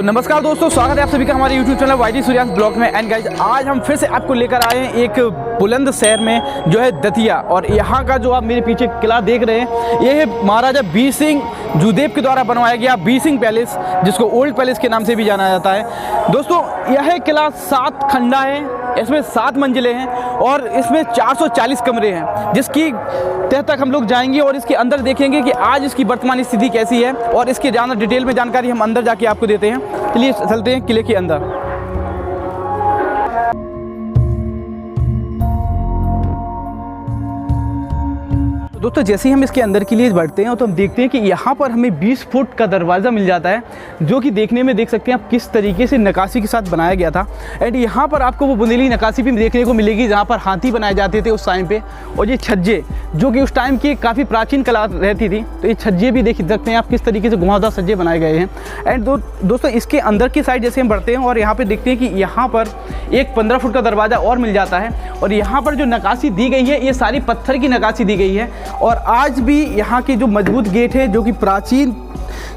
नमस्कार दोस्तों, स्वागत है आप सभी का हमारे YouTube channel YT Suryansh blog में। एंड गाइज, आज हम फिर से आपको लेकर आए हैं एक बुलंद शहर में जो है दतिया। और यहाँ का जो आप मेरे पीछे किला देख रहे हैं, ये है महाराजा बीर सिंह जूदेव के द्वारा बनवाया गया बीर सिंह पैलेस, जिसको ओल्ड पैलेस के नाम से भी जाना जाता है। दोस्तों, यह किला 7 खंडा है, इसमें 7 मंजिलें हैं और इसमें 440 कमरे हैं, जिसकी तह तक हम लोग जाएंगे और इसके अंदर देखेंगे कि आज इसकी वर्तमान स्थिति कैसी है। और इसके ज़्यादा डिटेल में जानकारी हम अंदर जाके आपको देते हैं। चलिए चलते हैं किले के अंदर। दोस्तों, जैसे ही हम इसके अंदर के लिए बढ़ते हैं तो हम देखते हैं कि यहाँ पर हमें 20 फुट का दरवाज़ा मिल जाता है, जो कि देखने में देख सकते हैं आप किस तरीके से नक्काशी के साथ बनाया गया था। एंड यहाँ पर आपको वो बुंदेली नक्काशी भी देखने को मिलेगी, जहाँ पर हाथी बनाए जाते थे उस टाइम पे। और ये छज्जे, जो कि उस टाइम की काफ़ी प्राचीन कला रहती थी, तो ये छज्जे भी देख सकते हैं आप किस तरीके से घुमावदार छज्जे बनाए गए हैं। एंड दोस्तों, इसके अंदर की साइड जैसे हम बढ़ते हैं और यहाँ पर देखते हैं कि यहाँ पर एक 15 फुट का दरवाज़ा और मिल जाता है। और यहाँ पर जो नक्काशी दी गई है, ये सारी पत्थर की नक्काशी दी गई है। और आज भी यहाँ के जो मजबूत गेट है, जो कि प्राचीन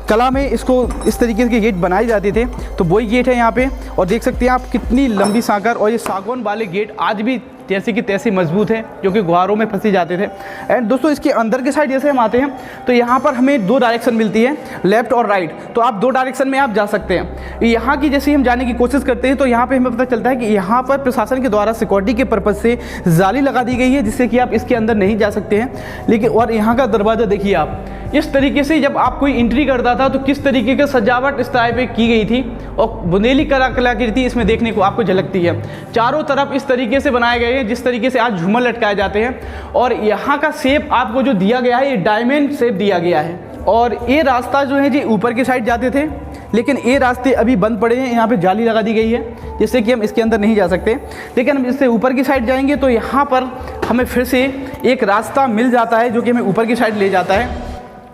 कला में इसको इस तरीके के गेट बनाए जाते थे, तो वही गेट है यहाँ पे। और देख सकते हैं आप कितनी लंबी साकर, और ये सागौन वाले गेट आज भी जैसे कि तैसे मजबूत है, जो कि गुहारों में फंसे जाते थे। एंड दोस्तों, इसके अंदर के साइड जैसे हम आते हैं तो यहाँ पर हमें 2 डायरेक्शन मिलती है, लेफ्ट और राइट। तो आप 2 डायरेक्शन में आप जा सकते हैं। यहाँ की जैसे हम जाने की कोशिश करते हैं तो यहाँ पे हमें पता चलता है कि यहाँ पर प्रशासन के द्वारा सिक्योरिटी के पर्पज़ से जाली लगा दी गई है, जिससे कि आप इसके अंदर नहीं जा सकते हैं। लेकिन और यहाँ का दरवाज़ा देखिए आप, इस तरीके से जब आप कोई एंट्री करता था तो किस तरीके की सजावट इस टाइप पे की गई थी, और बुंदेली कलाकृति इसमें देखने को आपको झलकती है। चारों तरफ इस तरीके से बनाए गए हैं, जिस तरीके से आज झूमर लटकाए जाते हैं। और यहाँ का शेप आपको जो दिया गया है, ये डायमंड शेप दिया गया है। और ये रास्ता जो है जी ऊपर की साइड जाते थे, लेकिन ये रास्ते अभी बंद पड़े हैं। यहाँ पे जाली लगा दी गई है, जिससे कि हम इसके अंदर नहीं जा सकते। लेकिन हम इससे ऊपर की साइड जाएंगे तो यहाँ पर हमें फिर से एक रास्ता मिल जाता है, जो कि हमें ऊपर की साइड ले जाता है।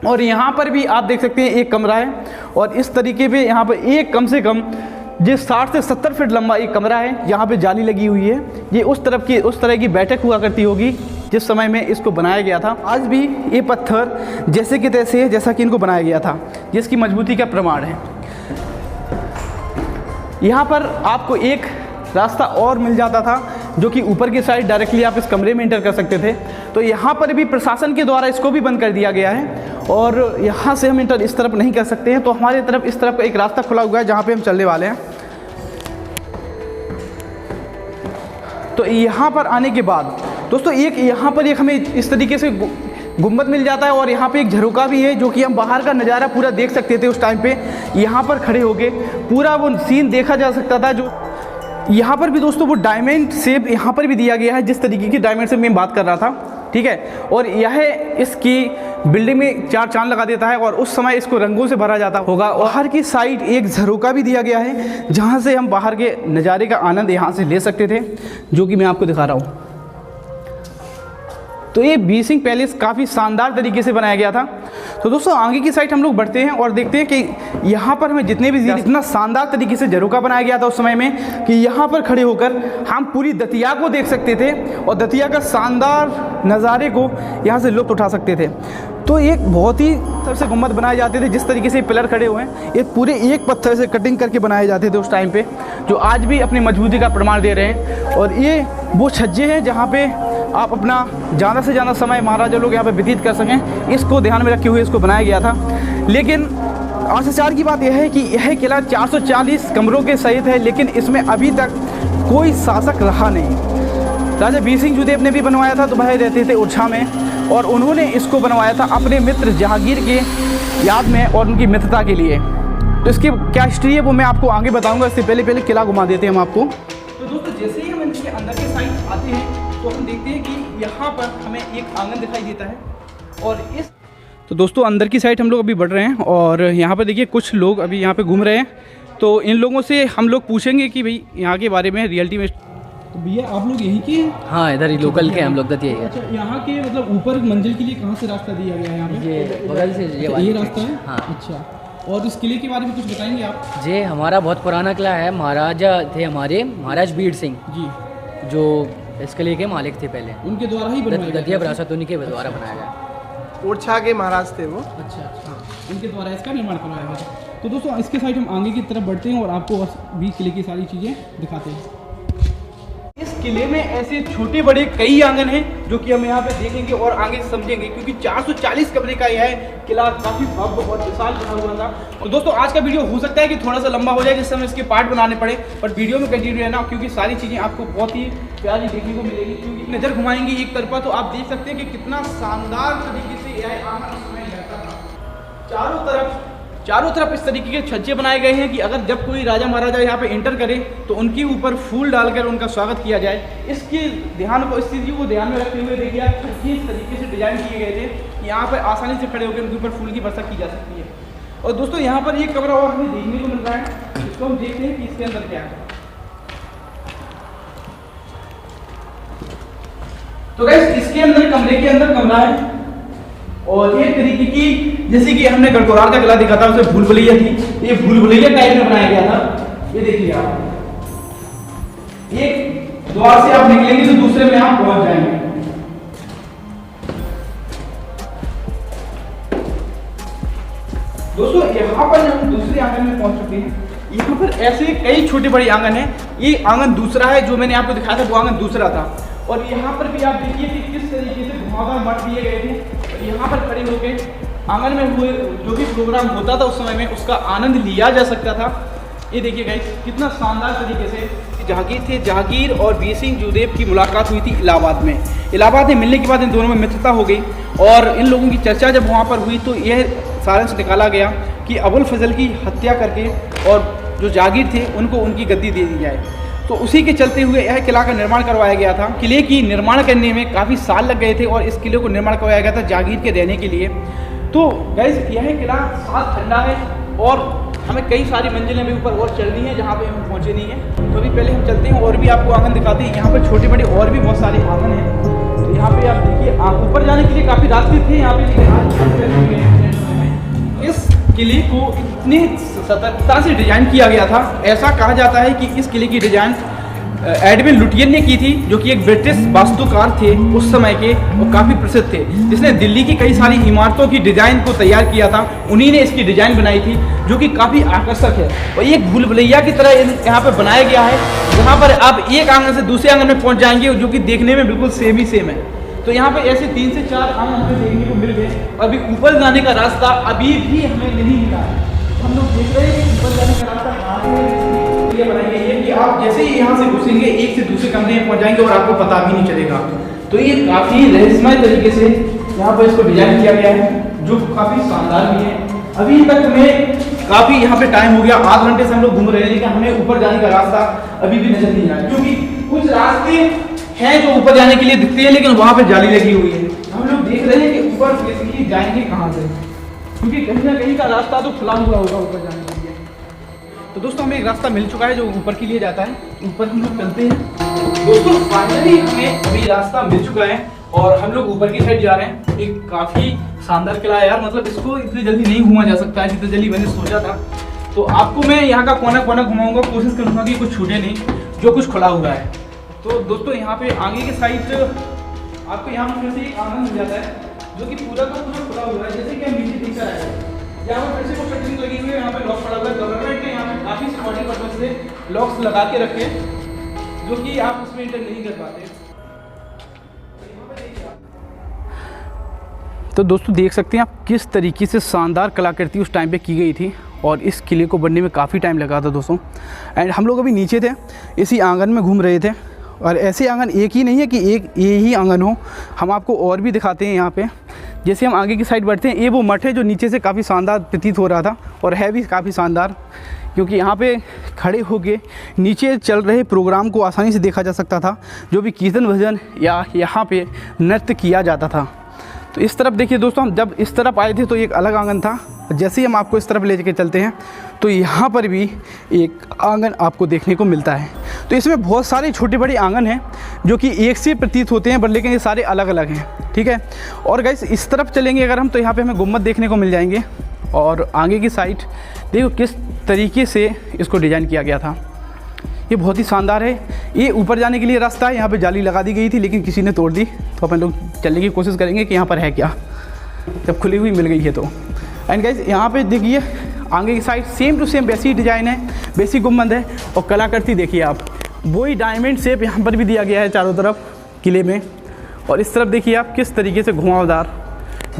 और यहाँ पर भी आप देख सकते हैं एक कमरा है, और इस तरीके पे यहाँ पर एक कम से कम जो 60 से 70 फीट लंबा एक कमरा है। यहाँ पे जाली लगी हुई है। ये उस तरह की बैठक हुआ करती होगी जिस समय में इसको बनाया गया था। आज भी ये पत्थर जैसे कि तैसे है, जैसा कि इनको बनाया गया था, जिसकी मजबूती का प्रमाण है। यहाँ पर आपको एक रास्ता और मिल जाता था, जो कि ऊपर की साइड डायरेक्टली आप इस कमरे में एंटर कर सकते थे। तो यहाँ पर भी प्रशासन के द्वारा इसको भी बंद कर दिया गया है, और यहाँ से हम एंटर इस तरफ नहीं कर सकते हैं। तो हमारी तरफ इस तरफ एक रास्ता खुला हुआ है, जहाँ पे हम चलने वाले हैं। तो यहाँ पर आने के बाद दोस्तों, यहाँ पर एक हमें इस तरीके से गुम्बद मिल जाता है, और यहाँ पे एक झरोका भी है, जो कि हम बाहर का नज़ारा पूरा देख सकते थे उस टाइम पे। यहाँ पर खड़े होके पूरा वो सीन देखा जा सकता था। जो यहाँ पर भी दोस्तों वो डायमंड शेप यहाँ पर भी दिया गया है, जिस तरीके की डायमंड से मैं बात कर रहा था, ठीक है। और यह इसकी बिल्डिंग में 4 चांद लगा देता है, और उस समय इसको रंगों से भरा जाता होगा। बाहर की साइड एक झरोका भी दिया गया है, जहाँ से हम बाहर के नज़ारे का आनंद यहाँ से ले सकते थे, जो कि मैं आपको दिखा रहा हूँ। तो ये बीर सिंह पैलेस काफ़ी शानदार तरीके से बनाया गया था। तो दोस्तों, आगे की साइड हम लोग बढ़ते हैं और देखते हैं कि यहाँ पर हमें जितने भी इतना शानदार तरीके से झरोका बनाया गया था उस समय में, कि यहाँ पर खड़े होकर हम पूरी दतिया को देख सकते थे, और दतिया का शानदार नज़ारे को यहाँ से लुत्फ़ उठा सकते थे। तो एक बहुत ही तरह से गुम्बद बनाए जाते थे, जिस तरीके से पिलर खड़े हुए हैं, ये पूरे एक पत्थर से कटिंग करके बनाए जाते थे उस टाइम पे, जो आज भी अपनी मजबूती का प्रमाण दे रहे हैं। और ये वो छज्जे हैं जहाँ पे आप अपना ज़्यादा से ज़्यादा समय महाराजा लोग यहाँ पे व्यतीत कर सकें, इसको ध्यान में रखे हुए इसको बनाया गया था। लेकिन आश्चर्य की बात यह है कि यह किला 440 कमरों के सहित है, लेकिन इसमें अभी तक कोई शासक रहा नहीं। राजा बीर सिंह जूदेव ने भी बनवाया था, तो वह रहते थे ओरछा में, और उन्होंने इसको बनवाया था अपने मित्र जहांगीर के याद में और उनकी मित्रता के लिए। तो इसकी क्या हिस्ट्री है वो मैं आपको आगे बताऊंगा। इससे पहले किला घुमा देते हैं हम आपको। तो दोस्तों, जैसे ही हम इनके अंदर के साइड आते हैं तो हम देखते हैं कि यहाँ पर हमें एक आंगन दिखाई देता है। और इस तो दोस्तों, अंदर की साइड हम लोग अभी बढ़ रहे हैं, और यहाँ पर देखिए कुछ लोग अभी यहाँ पे घूम रहे हैं। तो इन लोगों से हम लोग पूछेंगे कि भाई यहाँ के बारे में रियलिटी में। तो भैया, आप लोग यहीं के हैं? हाँ, इधर ही लोकल के हम लोग दतिया ही है। अच्छा, यहाँ के मतलब ऊपर मंजिल के लिए कहाँ से रास्ता दिया गया है यहाँ पे? ये बगल से ये रास्ता है? हाँ। अच्छा, और इस किले के बारे में कुछ बताएंगे आप? जी, हमारा बहुत पुराना किला है। महाराजा थे हमारे, महाराज बीर सिंह जी, जो इस किले के मालिक थे पहले। उनके द्वारा ही बनवाया गया? दतिया विरासत उन्हीं के द्वारा बनाया गया। ओरछा के महाराज थे वो। अच्छा, उनके द्वारा इसका निर्माण करवाया गया। तो दोस्तों इसके साइड हम आगे की तरफ बढ़ते हैं और आपको भी किले की सारी चीज़ें दिखाते हैं। इस किले में ऐसे छोटे बड़े कई आंगन हैं जो कि हम यहाँ पे देखेंगे और आगे समझेंगे, क्योंकि 440 कमरे का यह किला काफ़ी भव्य और विशाल बना हुआ था। तो दोस्तों आज का वीडियो हो सकता है कि थोड़ा सा लंबा हो जाए, जिससे हमें इसके पार्ट बनाने पड़े, पर वीडियो में कंटिन्यू रहना, क्योंकि सारी चीज़ें आपको बहुत ही प्यारी देखने को मिलेगी। क्योंकि नज़र घुमाएंगे एक तरफा तो आप देख सकते हैं कि कितना शानदार तरीके से यह आंगन उस समय लगता था। चारों तरफ इस तरीके के छज्जे बनाए गए हैं कि अगर जब कोई राजा महाराजा यहाँ पे एंटर करे तो उनके ऊपर फूल डालकर उनका स्वागत किया जाए। इसके इस चीज़ को ध्यान में रखते हुए देखिए आप छज्जे इस तरीके से डिजाइन किए गए थे कि यहाँ पर आसानी से खड़े होकर उनके ऊपर फूल की वर्षा की जा सकती है। और दोस्तों यहाँ पर एक कमरा और हमें देखने को मिल रहा है, इसको हम देखते हैं कि इसके अंदर क्या है। तो गाइस इसके अंदर कमरे के अंदर कमरा है और एक तरीके की, जैसे कि हमने गढ़कोरार का किला देखा था उसे भूल भुलैया थी, ये भूल भुलैया टाइप में बनाया गया था। ये देखिए आप, एक द्वार से आप निकलेंगे तो दूसरे में आप पहुंच जाएंगे। दोस्तों यहाँ पर हम दूसरे आंगन में पहुंच चुके हैं। यहाँ पर ऐसे कई छोटे बड़े आंगन हैं। ये आंगन दूसरा है, जो मैंने आपको दिखाया था वो आंगन दूसरा था। और यहाँ पर भी आप देखिए कि किस तरीके से घुमावदार मठ दिए गए थे। और यहाँ पर खड़े होकर आंगन में हुए जो भी प्रोग्राम होता था उस समय में उसका आनंद लिया जा सकता था। ये देखिए गाइस कितना शानदार तरीके से जहांगीर थे, जहांगीर और वीर सिंह जोदेव की मुलाकात हुई थी इलाहाबाद में। इलाहाबाद में मिलने के बाद इन दोनों में मित्रता हो गई और इन लोगों की चर्चा जब वहाँ पर हुई तो यह सारांश निकाला गया कि अबुल फजल की हत्या करके और जो जहांगीर थे उनको उनकी गद्दी दे दी जाए। तो उसी के चलते हुए यह किला का निर्माण करवाया गया था। किले की निर्माण करने में काफ़ी साल लग गए थे और इस किले को निर्माण करवाया गया था जहांगीर के रहने के लिए। तो गाइस यह किला 7 खंडा है और हमें कई सारी मंजिलें भी ऊपर और चलनी है जहाँ पे हम पहुँचे नहीं हैं। तो अभी पहले हम चलते हैं और भी आपको आंगन दिखाते हैं। यहाँ पर छोटे बड़े और भी बहुत सारे आंगन हैं। तो यहाँ पे आप देखिए ऊपर जाने के लिए काफ़ी रास्ते थे यहाँ पे। इस किले को इतनी सतर्कता से डिजाइन किया गया था, ऐसा कहा जाता है कि इस किले की डिजाइन एडविन लुटियन ने की थी, जो कि एक ब्रिटिश वास्तुकार थे उस समय के और काफ़ी प्रसिद्ध थे, जिसने दिल्ली की कई सारी इमारतों की डिजाइन को तैयार किया था। उन्हीं ने इसकी डिजाइन बनाई थी जो कि काफ़ी आकर्षक है और एक भूल भुलैया की तरह यहाँ पर बनाया गया है, जहाँ पर आप एक आंगन से दूसरे आंगन में पहुँच जाएंगे जो कि देखने में बिल्कुल सेम है। तो यहाँ पे ऐसे 3 से 4 आंगन हमें देखने को मिल गए। अभी ऊपर जाने का रास्ता अभी भी हमें नहीं मिला है। हम लोग देख रहे हैं कि ऊपर जाने का रास्ता कहाँ से बनाई गई है कि आप जैसे ही यहाँ से घुसेंगे एक से दूसरे कमरे में पहुँच जाएंगे और आपको पता भी नहीं चलेगा। तो ये काफ़ी रहस्यमय तरीके से यहाँ पर इसको डिजाइन किया गया है, जो काफ़ी शानदार भी है। अभी तक हमें काफ़ी यहाँ पे टाइम हो गया, आध घंटे से हम लोग घूम रहे हैं, लेकिन हमें ऊपर जाने का रास्ता अभी भी नजर नहीं आया, क्योंकि कुछ रास्ते हैं जो ऊपर जाने के लिए दिखते हैं लेकिन वहाँ पे जाली लगी हुई है। हम लोग देख रहे हैं कि ऊपर बेसिकली जाएंगे कहाँ से, क्योंकि कहीं ना कहीं का रास्ता तो खुला हुआ होगा ऊपर जाने के लिए। तो दोस्तों हमें एक रास्ता मिल चुका है जो ऊपर के लिए जाता है, ऊपर हम लोग चलते हैं। दोस्तों फाइनली हमें अभी रास्ता मिल चुका है और हम लोग ऊपर की साइड जा रहे हैं। एक काफ़ी शानदार किला है यार, मतलब इसको इतनी जल्दी नहीं घूमा जा सकता है जितनी जल्दी मैंने सोचा था। तो आपको मैं यहाँ का कोना कोना घुमाऊंगा, कोशिश करूँगा कि कुछ छूटे नहीं, जो कुछ खुला हुआ है। तो दोस्तों यहाँ पे आगे के साइड आपको यहाँ पर से एक आंगन मिल जाता है जो कि पूरा का पूरा खुला हुआ है, जैसे कि हम नीचे दिख रहा है। यहाँ पर फिर से कोई कटिंग लगी हुई है, यहाँ पे लॉक पड़ा हुआ है। गवर्नमेंट ने यहाँ पे काफ़ी सिक्योरिटी पर्पज से लॉक्स लगा के रखे हैं, जो कि आप उसमें इंटर नहीं कर पाते। तो दोस्तों देख सकते हैं आप किस तरीके से शानदार कलाकृति उस टाइम पे की गई थी और इस किले को बनने में काफ़ी टाइम लगा था दोस्तों। एंड हम लोग अभी नीचे थे, इसी आंगन में घूम रहे थे और ऐसे आंगन एक ही नहीं है कि एक ये ही आंगन हो, हम आपको और भी दिखाते हैं यहाँ पे। जैसे हम आगे की साइड बढ़ते हैं, ये वो मठ है जो नीचे से काफ़ी शानदार प्रतीत हो रहा था और है भी काफ़ी शानदार, क्योंकि यहाँ पे खड़े होके नीचे चल रहे प्रोग्राम को आसानी से देखा जा सकता था, जो भी कीर्तन भजन या यहाँ पे नृत्य किया जाता था। तो इस तरफ देखिए दोस्तों, हम जब इस तरफ आए थे तो एक अलग आंगन था, जैसे ही हम आपको इस तरफ ले के चलते हैं तो यहाँ पर भी एक आंगन आपको देखने को मिलता है। तो इसमें बहुत सारे छोटे बड़े आंगन हैं जो कि एक से प्रतीत होते हैं, पर लेकिन ये सारे अलग अलग हैं, ठीक है। और गाइस इस तरफ चलेंगे अगर हम तो यहाँ पे हमें गुम्बद देखने को मिल जाएंगे और आगे की साइड देखो किस तरीके से इसको डिज़ाइन किया गया था, ये बहुत ही शानदार है। ये ऊपर जाने के लिए रास्ता है, यहाँ पे जाली लगा दी गई थी लेकिन किसी ने तोड़ दी, तो अपन लोग चलने की कोशिश करेंगे कि यहाँ पर है क्या, जब खुली हुई मिल गई है तो। एंड गाइस यहाँ पे देखिए आगे की साइड सेम टू सेम वैसी डिज़ाइन है, वैसी गुम्बद है। और कलाकृति देखिए आप, वही डायमंड शेप यहाँ पर भी दिया गया है चारों तरफ किले में। और इस तरफ देखिए आप किस तरीके से घुमावदार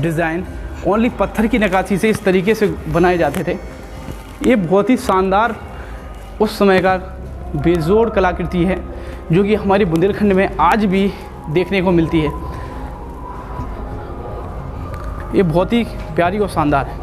डिज़ाइन, ओनली पत्थर की नक्काशी से इस तरीके से बनाए जाते थे। ये बहुत ही शानदार उस समय का बेजोड़ कलाकृति है जो कि हमारे बुंदेलखंड में आज भी देखने को मिलती है। ये बहुत ही प्यारी और शानदार है,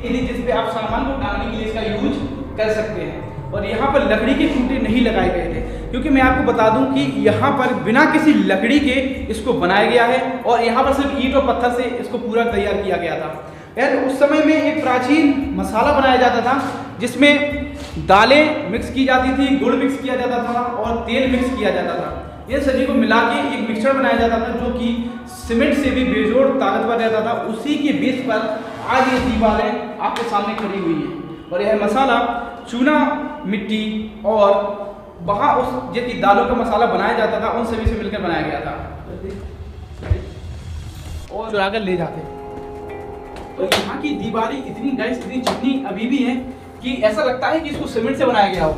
जिस पे आप सामान को डालने के लिए इसका यूज कर सकते हैं। और यहाँ पर लकड़ी के खूंटे नहीं लगाए गए थे, क्योंकि मैं आपको बता दूं कि यहाँ पर बिना किसी लकड़ी के इसको बनाया गया है और यहाँ पर सिर्फ ईंट और पत्थर से इसको पूरा तैयार किया गया था। यार उस समय में एक प्राचीन मसाला बनाया जाता था जिसमें दालें मिक्स की जाती थी, गुड़ मिक्स किया जाता था और तेल मिक्स किया जाता था। ये सभी को मिला के एक मिक्सचर बनाया जाता था जो कि सीमेंट से भी बेजोड़ ताकतवर रहता था। उसी के बेस पर आज ये दीवारें आपके सामने खड़ी हुई है। और यह मसाला चूना मिट्टी और वहाँ उस जितनी दालों का मसाला बनाया जाता था उन सभी से मिलकर बनाया गया था और चुरा कर ले जाते। और यहाँ की दीवारें इतनी गाइस, इतनी चिकनी अभी भी हैं कि ऐसा लगता है कि इसको सीमेंट से बनाया गया हो।